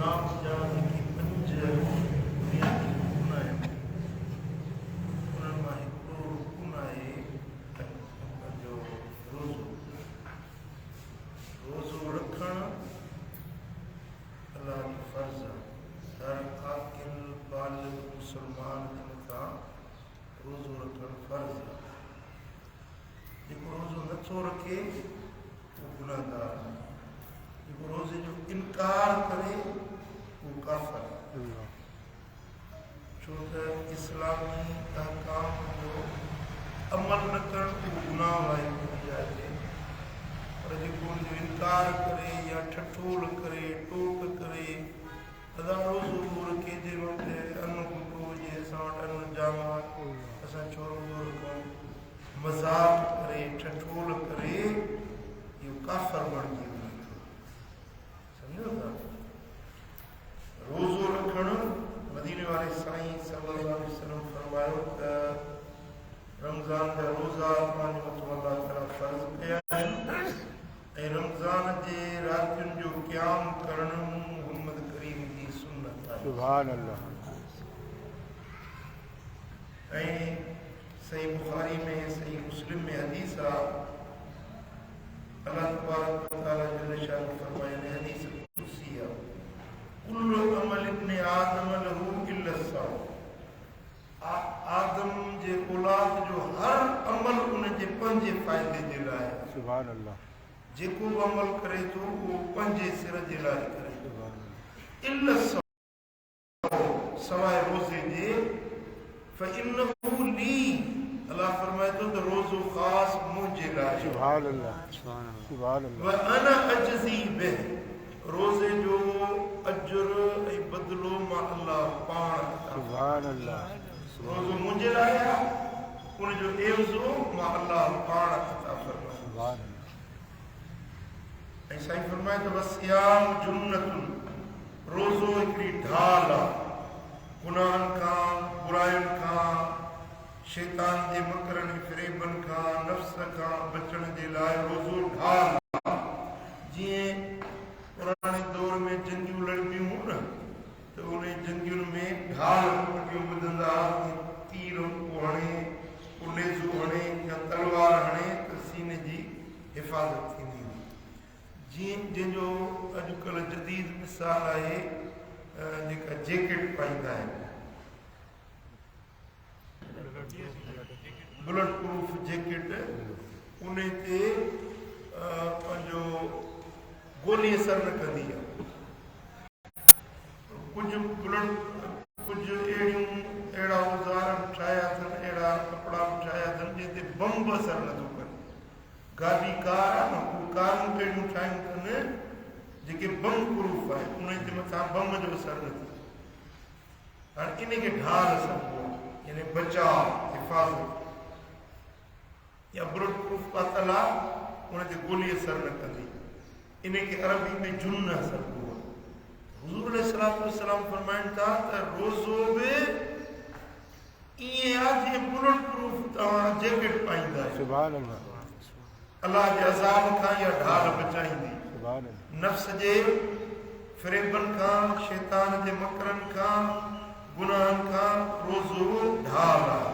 इस्लाम जा जेकी पंज बुनियादी रुकन आहिनि उन्हनि मां हिकिड़ो रुकन आहे पंहिंजो रोज़ो रखणु अलाह जो फ़र्ज़ु आहे। हर आकिल बालिग़ मुसलमान जे मथां रोज़ो रखणु फ़र्ज़ु आहे। जेको रोज़ो नथो रखे उहो गुनाहगार आहे। जेको रोज़े जो इनकार करे उहो काफ़िर आहे। छो त इस्लामी अहकाम जो अमल न करणु उहो गुनाह वारी जाइ ते, पर जेको उनजो इनकार करे या ठठोल करे टोक करे अदा रोज़ो रखे जे वटि अन्न कुटो हुजे असां वटि अन्न जाम आहे असां छो रोज़ो रखूं, मज़ाक करे ठठोल करे इहो काफ़िर बणिजी वञे थो। सम्झो था? रोज़ो रखणु मदीने वारे साईं सल्लल्लाहु अलैहि वसल्लम फरमायो त रमज़ान जा रोज़ा पंहिंजे मथां अल्लाह ताला फ़र्ज़ कया आहिनि ऐं रमज़ान जे रातियुनि जो क़याम करणु मुहम्मद करीम जी सुन्नत आहे। सुभान अल्लाह। ऐं सही बुखारी में सही मुस्लिम में हदीस आहे, अल्लाह तबारक व तआला जल्ल शान फरमाए हदीस कुदसी आहे, कुल्लु अमल इब्न आदम लहू इल्ला अस्सौम। आदम जे औलाद जो हर अमल उन जे पंहिंजे फ़ाइदे जे लाइ। सुभान अल्लाह। जेको बि अमल करे थो उहो पंहिंजे सिर जे लाइ करे थो। इल्ला अस्सौम सवाइ रोज़े जे फ़इन्नहु ली, अल्लाह फरमाए थो त रोज़ो ख़ासि मुंहिंजे लाइ। सुभान अल्लाह। सुभान अल्लाह। व अना अजज़ी बिह, रोज़े जो अजुर ऐं बदिलो मां अल्लाह पाण। सुभान अल्लाह। रोज़ो मुंहिंजे लाइ आहे, उनजो एवज़ो मां अल्लाह पाण अता फरमाए। सुभान अल्लाह। ऐं साईं फरमाए त वसियाम जुन्नतुन, रोज़ो हिकिड़ी ढाल आहे गुनाहनि खां बुराइयुनि खां शैतान जे मकरनि फ़रेबनि खां नफ़्स खां बचण जे लाइ रोज़ो ढाल आहे। जीअं पुराणे दौर में जंगियूं लड़बियूं हुयूं न त उन जंगियुनि में ढाल पटियूं ॿुधंदा, तीर को हणे को नेज़ो हणे या तलवार हणे त सीने जी हिफ़ाज़त थींदी हुई। जीअं जंहिंजो अॼुकल्ह जदीद मिसाल आहे जेका जैकेट पाईंदा आहिनि, बुलेट प्रूफ जैकेट, उन ते पंहिंजो गोली असर न कंदी आहे। कुझु अहिड़ा औज़ार ठाहिया अथनि, अहिड़ा कपिड़ा ठाहिया अथनि जंहिं ते बम बि असर नथो करे। गाॾी कार आहे न, उहे कारूं कहिड़ियूं ठाहियूं अथनि जेके बम प्रूफ आहे, उन जे मथां बम जो असर न थिए। हाणे इन खे ढाल सघिबो आहे, यानी बचाव, हिफ़ाज़त। या बुलेट प्रूफ पातल आहे, उन ते गोली असर न कंदी, इन खे अरबी में जुन्न सघिबो आहे। हुज़ूर अलैहिस्सलातु वस्सलाम फरमाइनि था त रोज़ो बि ईअं आहे जीअं बुलेट प्रूफ तव्हां जैकेट पाईंदा आहियो। सुभान अल्लाह। अल्लाह जे अज़ाब खां इहा ढाल बचाईंदी। सुभान अल्लाह। नफ़्स जे फ़रेबनि खां, शैतान जे मकरनि खां, गुनाहनि खां रोज़ो ढाल आहे।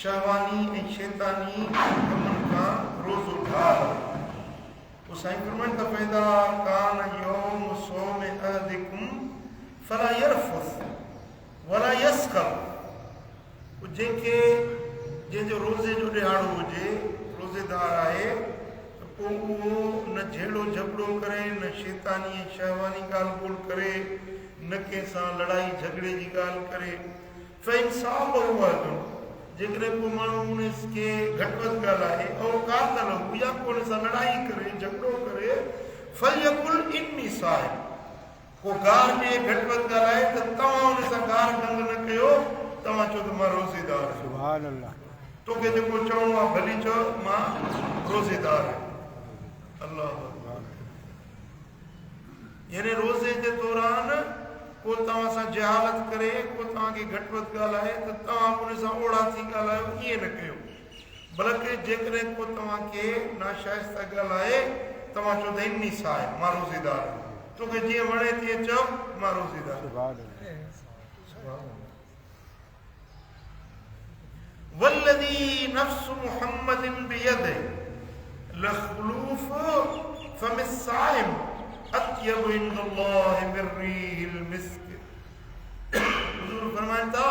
शहवानी ऐं शैतानी कमनि खां रोज़ो ढाल आहे। पोइ साईं फरमाइनि त पैदा कान यौम सौम अहदिकुम फला यरफुस वला यसखब। जंहिंजो रोज़े जो ॾिहाड़ो हुजे, रोज़ेदार आहे, त पोइ उहो न झेड़ो झगड़ो करे, न शैतानी ऐं शहवानी ॻाल्हि ॿोल करे, न कंहिंसां लड़ाई झगड़े जी ॻाल्हि करे। फ़इंसाब हुआ जेकॾहिं को माण्हू उन खे घटि वधि ॻाल्हाए औकात न लॻो या को उन सां लड़ाई करे झगड़ो करे, फलयकुल इन्नी साहिब, को गार ॾिए घटि वधि ॻाल्हाए त तव्हां उन सां गार ढंग न कयो, तव्हां चओ त मां रोज़ेदार आहियां। सुभान अल्लाह। तोखे जेको चवणो आहे भली चओ, मां रोज़ेदार आहियां। अल्लाह यानी रोज़े जे दौरान को तव्हां सां जहालत करे, को तव्हांखे घटि वधि ॻाल्हाए त तव्हां उन सां ओड़ा थी ॻाल्हायो, ईअं न कयो। बल्कि जेकॾहिं को तव्हांखे नाशाइस्ता ॻाल्हाए, तव्हां चओ त इन्नी साहिब, मां रोज़ेदार आहियां। तोखे जीअं वणे तीअं चओ मां रोज़ेदार सुभान अल्लाह वल्लज़ी नफ्सु मुहम्मदिन बियदिही लखलूफ फमिस साइम अत्यब इंदल्लाहि मिन रीहिल मिस्क। हुजूर फरमाइनि था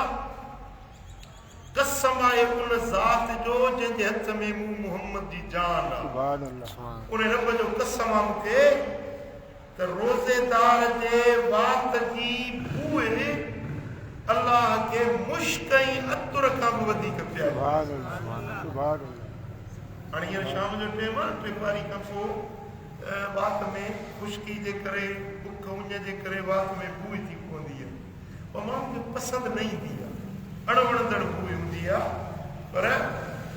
कसम आहे उन ज़ात जो जंहिंजे हथ में मूं मुहम्मद जी जान आहे। सुभान अल्लाह उन रब जो कसम आहे मूंखे त रोज़ेदार जे वात जी बूए अल्लाह के मुश्क ऐं अतुर खां बि वधीक प्यारी। सुभान अल्लाह सुभान अल्लाह। हाणे हींअर शाम जो टाइम आहे, टिपारी खां पोइ वात में खुश्की जे करे बुख उञ जे करे वात में बूई थी पवंदी आहे, उहा माण्हुनि खे पसंदि न ईंदी आहे, अणवणंदड़ बूई हूंदी आहे। पर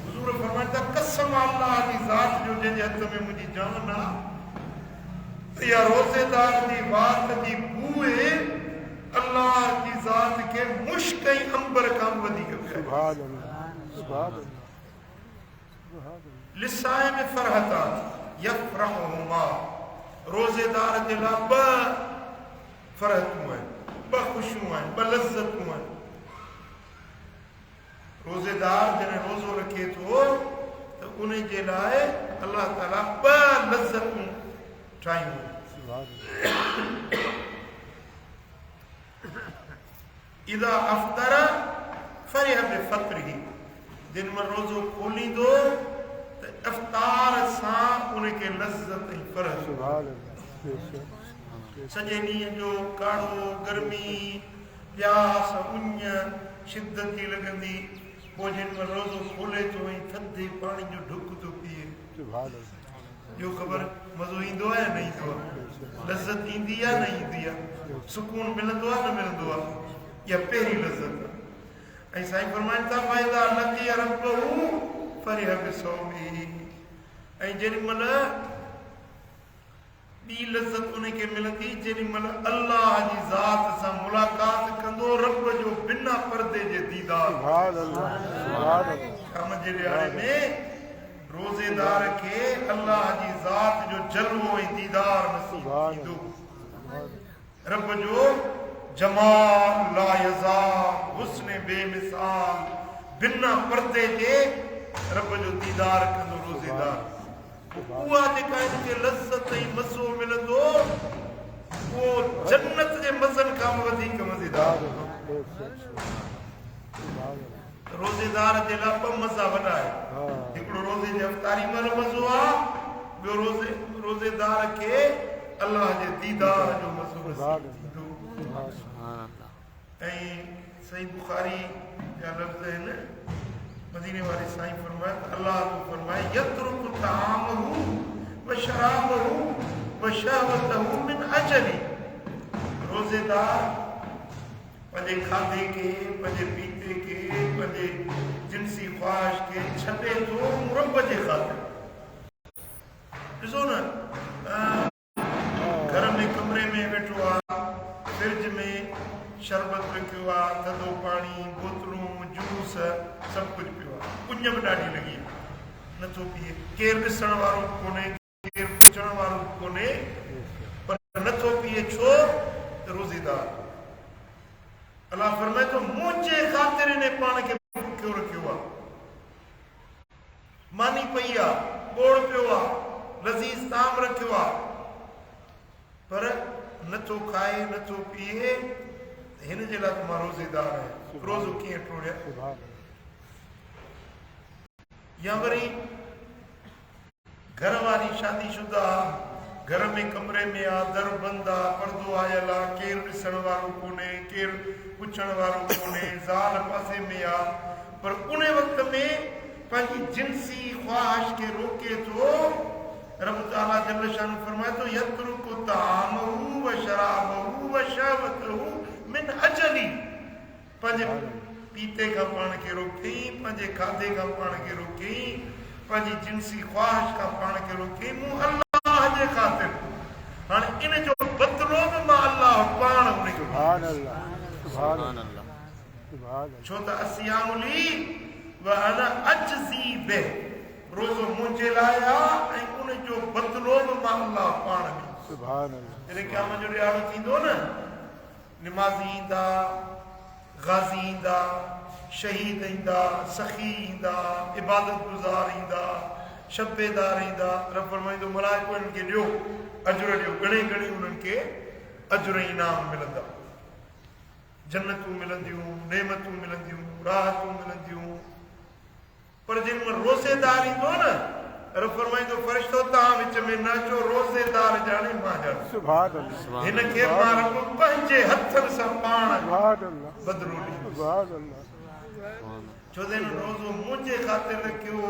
हुज़ूर फरमाइनि था कसम अल्लाह जी ज़ात जो जंहिंजे हथ में मुंहिंजी जान आहे, इहा रोज़ेदार जी वात जी बूए अल्लाह जी ज़ात के मुश्क ऐं अंबर खां बि वधीक प्यारी। सुभान अल्लाह सुभान अल्लाह। लिसाइम फरहतान यफरहुमा, रोज़ेदार जे लाइ ॿ फरहतूं आहिनि, ॿ ख़ुशियूं आहिनि, ॿ लज़तूं आहिनि। रोज़ेदार जॾहिं रोज़ो रखे थो त उन जे लाइ अल्लाह ताला ॿ लज़तूं ठाहियूं आहिनि। इदा अफ्तर फरिह बिफत्रिही, जिन में रोज़ो खोलींदो त इफ्तार सां उनखे लज़त ऐं फरह। सुभान अल्लाह। सॼे ॾींहं जो काढ़ो, गर्मी, प्यास, उञ, शिद्दत थी लॻंदी, पोइ जिन में रोज़ो खोले थो ऐं थधे पाणी जो ढुक थो पिए, सुभान अल्लाह। जो ख़बर मज़ो ईंदो आहे न ईंदो आहे, लज़त ईंदी आहे न ईंदी आहे, सुकून मिलंदो आहे न मिलंदो आहे, इहा पहिरीं लज़त आहे। ऐं साईं फरमाइनि था फ़ाइदा लकी रब्बहू फरिह बिसौमिही, ऐं जेॾी महिल ॿी लज़त उनखे मिलंदी जेॾी महिल अल्लाह जी ज़ात सां मुलाक़ात कंदो, रब जो बिना पर्दे जे दीदार। सुभान अल्लाह सुभान अल्लाह। शाम जे ॾियारे में रोज़ेदार खे अल्लाह जी ज़ात जो जलवो ऐं दीदार नसीब थींदो। रब जो जमाल लायज़ाल, हुस्न बेमिसाल, बिना पर्दे जे रब जो दीदार कंदो रोज़ेदार। उहा जेका हिनखे लज़त ऐं मज़ो मिलंदो, उहो जन्नत जे मज़नि खां बि वधीक मज़ेदार। रोज़ेदार जे लाइ ॿ मज़ा वॾा आहिनि, हिकिड़ो रोज़े जे अफ़तारी महिल मज़ो आहे, ॿियो रोज़ेदार खे अल्लाह जे दीदार जो मज़ो नसीब थींदो। ऐं सही बुखारी जा लफ़्ज़ आहिनि, मदीने वारे साईं फरमाए अल्लाह तो फरमाए यत्रुकु तामहू व शराबहू व शहवतहू मिन अजली। रोज़ेदार पंहिंजे खाधे खे, पंहिंजे पीते खे, पंहिंजे जिनसी ख्वाहिश खे छॾे थो रब जे ख़ातिर। ॾिसो न, घर में कमरे में वेठो आहे, फ्रिज में शरबत रखियो आहे, थधो पाणी, बोतलूं, जूस, सभु कुझु पियो आहे, उञ बि ॾाढी लॻी आहे, नथो पीए। केरु ॾिसण वारो कोन्हे, केरु पुछण वारो कोन्हे, पर नथो पीए छो? त रोज़ेदार। अल्लाह फरमाए थो मुंहिंजे ख़ातिर इन पाण खे बुखियो रखियो आहे, मानी पई आहे, ॻोड़ पियो आहे, लज़ीज़ ताम रखियो आहे, पर नथो खाए, नथो पीए। हिन जे लाइ त मां रोज़ेदार आहियां, रोज़ो कीअं टोड़ियां। या वरी घर वारी शादीशुदा, घर में कमरे में आहे, दर बंदि आहे, पर्दो आयल आहे, केरु ॾिसण वारो कोन्हे, केरु पुछण वारो कोन्हे, ज़ाल पासे में आहे, पर उन वक़्त में पंहिंजी जिनसी ख्वाहिश खे रोके थो। रब ताला जल शान फरमाए थो यत्रुकु तामहू व शराबहू व शहवतहू मिन अजली, पंहिंजे पीते खां पाण खे रोकईं, पंहिंजे खाधे खां पाण खे रोकईं, पंहिंजी जिनसी ख्वाहिश खां पाण खे रोकईं, मूं अल्लाह जे ख़ातिर। हाणे इन जो बदिलो बि मां अल्लाह पाण हुनखे। सुभान अल्लाह सुभान अल्लाह सुभान अल्लाह। छो त असियाम ली व अना अजज़ी बिह, रोज़ो मुंहिंजे लाइ आहे ऐं उन जो बदिलो बि मां अल्लाह पाण में। सुभान अल्लाह जॾहिं क़यामत जो ॾियारो थींदो न, निमाज़ी ईंदा, गाज़ी ईंदा, शहीद ईंदा, सखी ईंदा, इबादत गुज़ार ईंदा, शबेदार ईंदा। रब फरमाईंदो मलाइको इन्हनि खे ॾियो, अजुर ॾियो, घणे घणी उन्हनि खे अजुर इनाम मिलंदा, जन्नतूं मिलंदियूं, नेमतूं मिलंदियूं, राहतूं मिलंदियूं। पर जिन में रोज़ेदार ईंदो न, रब फरमाईंदो फरिश्तो तव्हां विच में न अचो, रोज़ेदार ॼाणे मां ॼाणे। सुभान अल्लाह हिन खे मां रब पंहिंजे हथनि सां पाण सुभान अल्लाह बदिलो ॾींदो। सुभान अल्लाह छो त हिन रोज़ो मुंहिंजे ख़ातिर रखियो,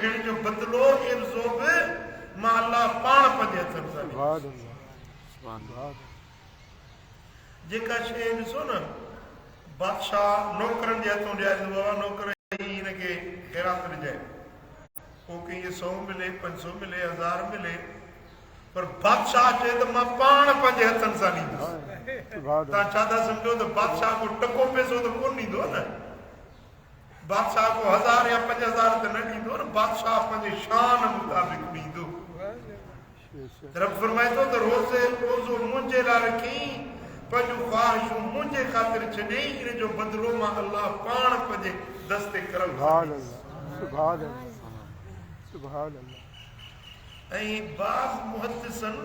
हिन जो बदिलो इर्ज़ो बि मां अल्लाह पाण पंहिंजे हथनि सां ॾींदो। सुभान अल्लाह सुभान जेका शइ ॾिसो न, बादशाह नौकरनि जे हथों ॾियारींदो आहे, नौकर हिनखे ख़ैरात ॾिजाए, पोइ कंहिंखे 100 मिले, 500 मिले, 1000 मिले, पर बादशाह चए त मां पाण पंहिंजे हथनि सां ॾींदुसि। सुभान तव्हां छा था सम्झो त बादशाह को टको पैसो त कोन ॾींदो न, बादशाह को 1000 या 5000 त न ॾींदो न, बादशाह पंहिंजे शान मुताबिक़ ॾींदो। रब फरमाए थो त रोज़ो मुंहिंजे लाइ रखी, पंहिंजूं ख़्वाहिशूं मुंहिंजे ख़ातिर छॾई, इन जो बदिलो मां अल्लाह पाण पंहिंजे दस्ते करम सुभान अल्लाह सुभान अल्लाह सुभान अल्लाह। ऐं बाज़ मुहद्दिसन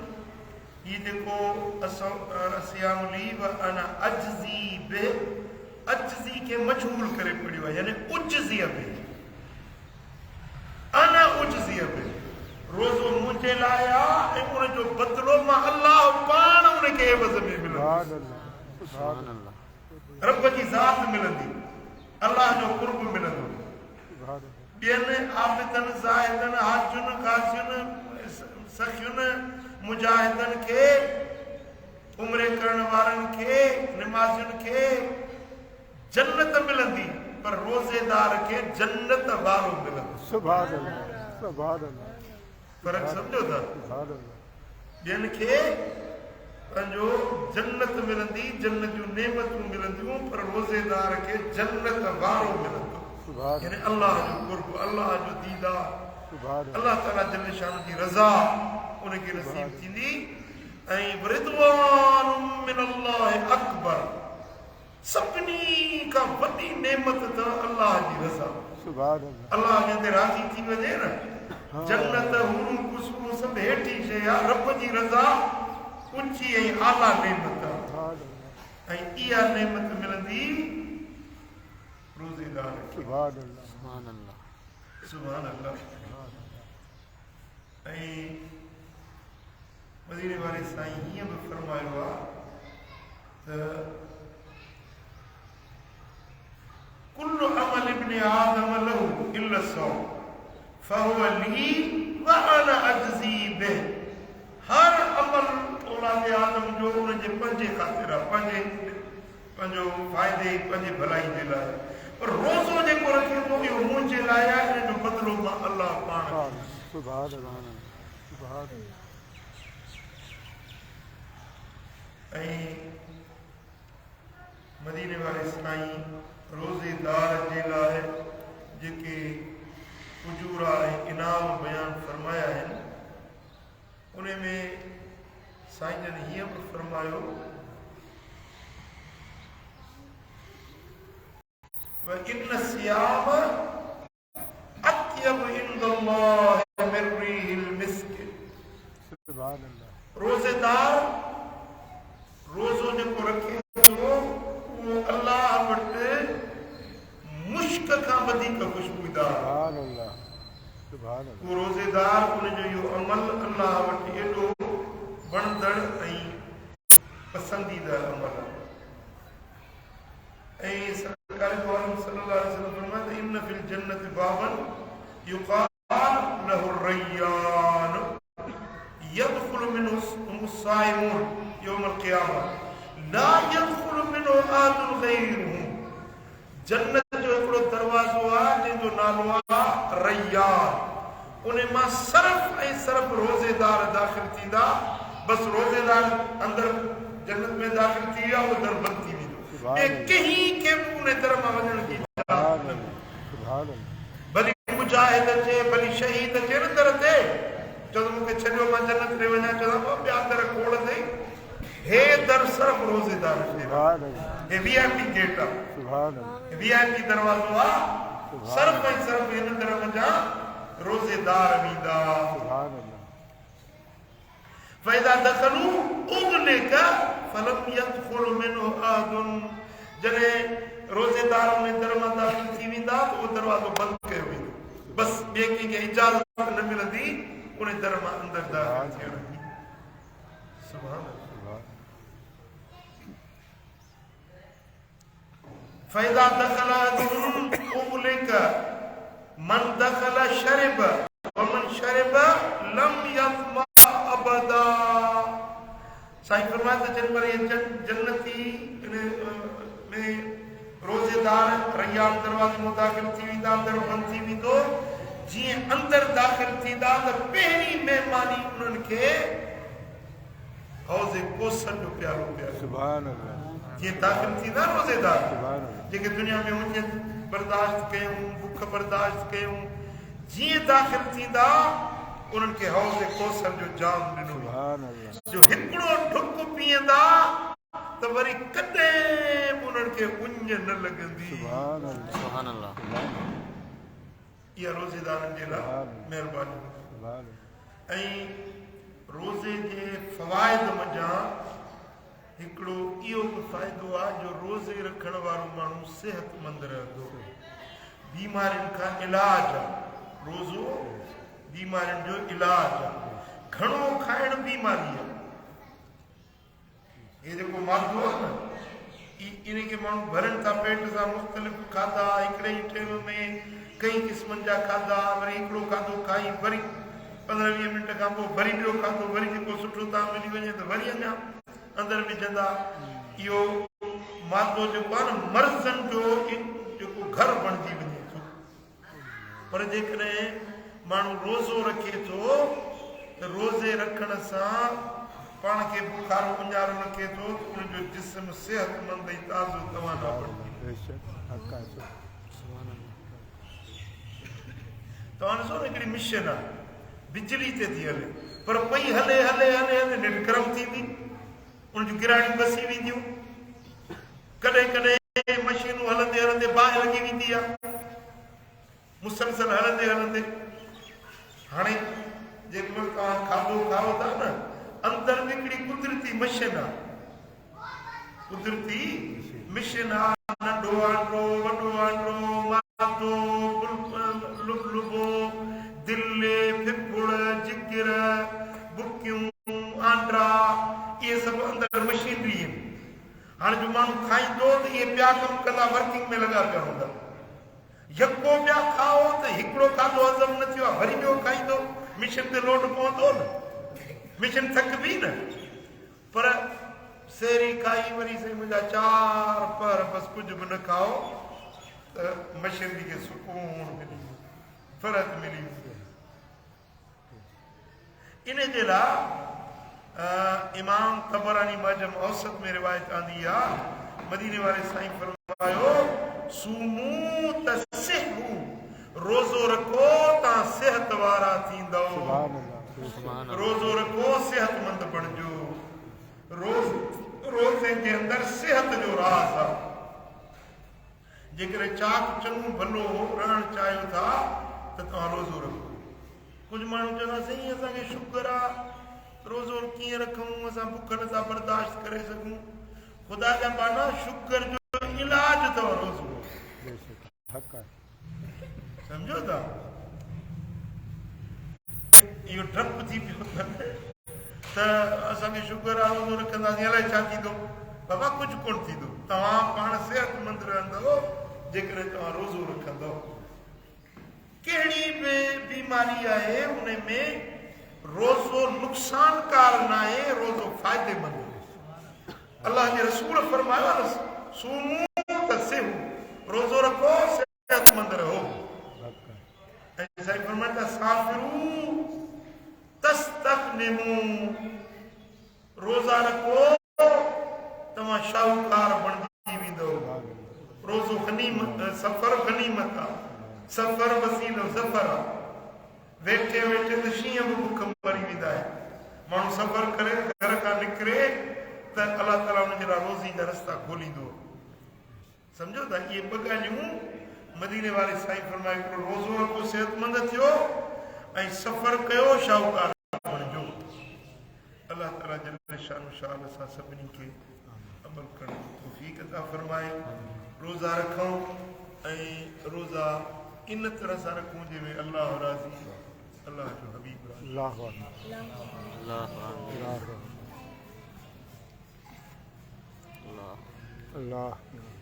ये जेको अस्यामुली व अना अज्ज़ी बि, अज्ज़ी खे मजहूल करे पढ़ियो आहे, यानी उज्ज़ी बि, अना उज्ज़ी बि, रोज़ो मुंहिंजे लाइ आहे ऐं उन जो बदिलो मां अल्लाह पाण उनखे एवज़ में मिलंदो। सुभान अल्लाह सुभान अल्लाह रब जी ज़ात मिलंदी, अल्लाह जो कुर्ब मिलंदो। सुभान अल्लाह ॿियनि आबिदनि, ज़ाहिदनि, हाजियुनि, ग़ाज़ियुनि, सखियुनि, मुजाहिदनि खे, उम्रे करण वारनि खे, निमाज़ियुनि खे जन्नत मिलंदी, पर रोज़ेदार खे जन्नत वारो मिलंदो। सुभान अल्लाह सुभान अल्लाह फ़र्क़ु सम्झो था? सुभान अल्लाह ॿियनि खे पंहिंजो जन्नत मिलंदी, जन्नत जूं नेमतूं मिलंदियूं, पर रोज़ेदार खे जन्नत वारो मिलंदो। सुभान यानी अल्लाह जो कुर्ब, अल्लाह जो दीदार, सुभान अल्लाह ताला जल्ल शान जी रज़ा उनखे नसीब थींदी। ऐं रिदवानुम मिनल्लाहि अकबर, सभिनी खां वॾी नेमत त अल्लाह जी रज़ा। सुभान अल्लाह अल्लाह जंहिंते राज़ी थी वञे न, जन्नत हूरूं कुसूरूं सभु हेठी शइ आहे, रब जी रज़ा ऊंची ऐं आला नेमत आहे। सुभान अल्लाह ऐं इहा नेमत मिलंदी रोज़ेदार खे। सुभान अल्लाह सुभान अल्लाह सुभान अल्लाह। ऐं मदीने वारे साईं हीअं बि फरमायो आहे त कुल्लु अमल इब्न आदम लहू इल्ला सौम फहुव ली व अना अज्ज़ी बिह। हर अमल औलाद आदम जो उनजे पंहिंजे ख़ातिर आहे, पंहिंजो फ़ाइदे, पंहिंजे भलाई जे लाइ। पर रोज़ो जेको रखे थो इहो मुंहिंजे लाइ आहे, इन जो बदिलो मां अल्लाह पाण। सुभान अल्लाह सुभान अल्लाह। ऐं मदीने वारे साईं रोज़ेदार जे लाइ जेके उजूरा ऐं इनाम बयान फरमाया आहिनि, उन में साईं जन हीअं बि फरमायो व इन सियाम अत्यब इंदल्लाह मिन रिहिल मिस्क। सुभान अल्लाह। रोज़ेदार रोज़ो जेको रखे थो उहो अल्लाह वटि मुश्क खां वधीक ख़ुशबूदार। सुभान अल्लाह सुभान अल्लाह। उहो रोज़ेदार उनजो इहो अमल अल्लाह वटि एॾो वणंदड़ ऐं पसंदीदा अमल आहे। ऐं सरकार दो आलम सल्लल्लाहु अलैहि वसल्लम फरमाया त इन फिल जन्नत बाबन युक़ाल लहु रय्यान यदखुलु मिनहु साइमून यौमल क़ियामा ला यदखुलु मिनहु आदुन गैरुहु। जन्नत जो हिकिड़ो दरवाज़ो आहे जंहिंजो नालो आहे रय्यान। उन मां सिर्फ़ ऐं सिर्फ़ रोज़ेदार दाख़िल थींदा। बस रोज़ेदार अंदर जन्नत में दाख़िल थी विया, उहो दर बंदि थी वेंदो। कहीं के भी उन दर मां वञण जी इजाज़त न। सुभान अल्लाह। भली मुजाहिद अचे, भली शहीद अचे न दर ते, चलो मूंखे छॾियो मां जन्नत ॾे वञा चवंदा ॿिया दर खोड़ अथई हे दर सिर्फ़ु रोज़ेदार हे VIP गेट आहे VIP दरवाज़ो आहे सिर्फ़ु ऐं सिर्फ़ु हिन दर वञा रोज़ेदार वेंदा फ़इज़ा दख़लू उग़लिक़ फ़लम यदख़ुल मिन्हु अहदुन जॾहिं रोज़ेदार में दर मां दाख़िल थी वेंदा त उहो दरवाज़ो बंदि कयो वेंदो बस ॿिए कंहिंखे इजाज़त न मिलंदी उन दर मां अंदरि दाख़िल थियण जी सुभान अल्लाह फ़इज़ा दख़ल उग़लिक़ मन दख़ल शरिब वमन शरिब लम यज़मा अबदा साईं फरमाए त जन पर जन्नती में रोज़ेदार रैयान दरवाज़े मां दाख़िल थी वेंदा दर बंदि थी वेंदो जीअं अंदरि दाख़िल थींदा त पहिरीं महिमानी उन्हनि खे हौज़े कोसर जो प्यारो सुभान अल्लाह जीअं दाख़िल थींदा रोज़ेदार जेके दुनिया में वञनि बर्दाश्त कयूं बुख बर्दाश्त कयूं जीअं दाख़िल थींदा उन्हनि खे हौज़े कोसर जो जाम ॾिनो जो हिकिड़ो ढुक पीअंदा त वरी कॾहिं उन्हनि खे उञ न लॻंदी सुभान अल्लाह इहा रोज़ेदारनि जे लाइ महिरबानी ऐं रोज़े जे फ़वाइद मंझां हिकिड़ो इहो बि फ़ाइदो आहे जो रोज़े रखण वारो माण्हू सिहतमंद रहंदो बीमारियुनि खां इलाज आहे रोज़ो बीमारियुनि जो इलाज आहे घणो खाइण बीमारी आहे ये जेको मादो आहे न इन खे माण्हू भरनि था पेट सां मुख़्तलिफ़ खाधा हिकिड़े ई टेम में कई क़िस्मनि जा खाधा वरी हिकिड़ो खाधो खाई वरी 15-20 मिंट खां पोइ वरी ॿियो खाधो वरी जेको सुठो तव्हां मिली वञे त वरी अञा अंदरि विझंदा इहो मादो जेको आहे न मर्ज़नि जो जेको घर बणिजी वञे थो पर जेकॾहिं माण्हू रोज़ो रखे थो त रोज़े रखण सां पाण खे बुखारो उञारो रखे थो त उनजो जिस्म सिहतमंद ऐं ताज़ो तवाना बणिजी तव्हां ॾिसो न हिकिड़ी मिशन आहे बिजली ते थी हले पर पई हले हले हले हले नेट गरम थींदी उनजूं गिराड़ियूं बसी वेंदियूं कॾहिं कॾहिं मशीनूं हलंदे हलंदे बाहि लॻी वेंदी आहे मुसलसल हलंदे हलंदे हाणे जेको तव्हां खाधो खाओ था न अंदरि हिकिड़ी कुदरती मशीन आहे कुदरती मिशन आहे नंढो आंडो वॾो आंडो मादो लुबलुबो दिलि फिफुड़ जिगर बुकियूं आंडा इहे सभु अंदरि मशीनरी आहिनि हाणे जो माण्हू खाईंदो त इहे ॿिया कम कंदा वर्किंग में लॻा पिया हूंदा यको ॿिया खाओ त हिकिड़ो खाधो हज़म न थियो आहे वरी ॿियो खाईंदो मिशन ते लोड पवंदो न मिशन थकबी न पर सेरी खाई वरी साईं मुंहिंजा 4 पर बसि कुझु बि न खाओ त मशीनरी खे सुकून मिली फ़र्क़ु मिली इन जे लाइ इमाम तबरानी मजम औसत में रिवायत आंदी आहे मदीने वारे साईं फरमायो सूमू तसिहू रोज़ो रखो तव्हां सिहत वारा थींदो रोज़ो रखो सिहतमंद बणिजो रोज़े जे अंदरि सिहत जो राज़ आहे जेकॾहिं चाक चङो भलो रहणु चाहियो था त तव्हां रोज़ो रखो कुझु माण्हू चवंदा साईं असांखे शुगर आहे रोज़ो कीअं रखूं असां बुख नथा बर्दाश्त करे सघूं ख़ुदा जा बाना शुगर जो इलाज अथव रोज़ो सम्झो था इहो डपु थी पियो त असांखे शुगर आहे रोज़ो रखंदासीं अलाए छा थींदो बाबा कुझु कोन थींदो तव्हां पाण सिहतमंद रहंदव जेकॾहिं तव्हां रोज़ो रखंदव कहिड़ी बि बीमारी आहे उन में रोज़ो नुक़सानकार न आहे रोज़ो फ़ाइदेमंद अल्लाह जे रसूल फरमायो न सूमू तसिहू रोज़ो रखो सिहतमंद रहो ऐं साईं फरमाईंदा साफ़िरू तस्तग़निमू रोज़ा रखो तव्हां शाहूकार बणिजी वेंदव रोज़ो गनीमत सफ़र गनीमत आहे सफ़र वसीलो सफ़र आहे वेठे वेठे तो शींहं बि बुख मरी वेंदा आहिनि माण्हू सफ़र करे घर खां निकिरे त अलाह ताला हुनजे लाइ रोज़ी जा रस्ता खोलींदो सम्झो था इहे ॿ ॻाल्हियूं मदीने वारे साईं फरमाए हिकिड़ो रोज़ो रखो सिहतमंद थियो ऐं सफ़र कयो शाहूकार बणिजो अलाह ताला जल शानो शान सां सभिनी खे अमल करण जी तौफ़ीक़ अता फरमाए रोज़ा रखूं ऐं रोज़ा इन तरह सां रखूं जंहिंमें अल्लाह राज़ी अल्लाह जो हबीब राज़ी अल्लाह अल्लाह अल्लाह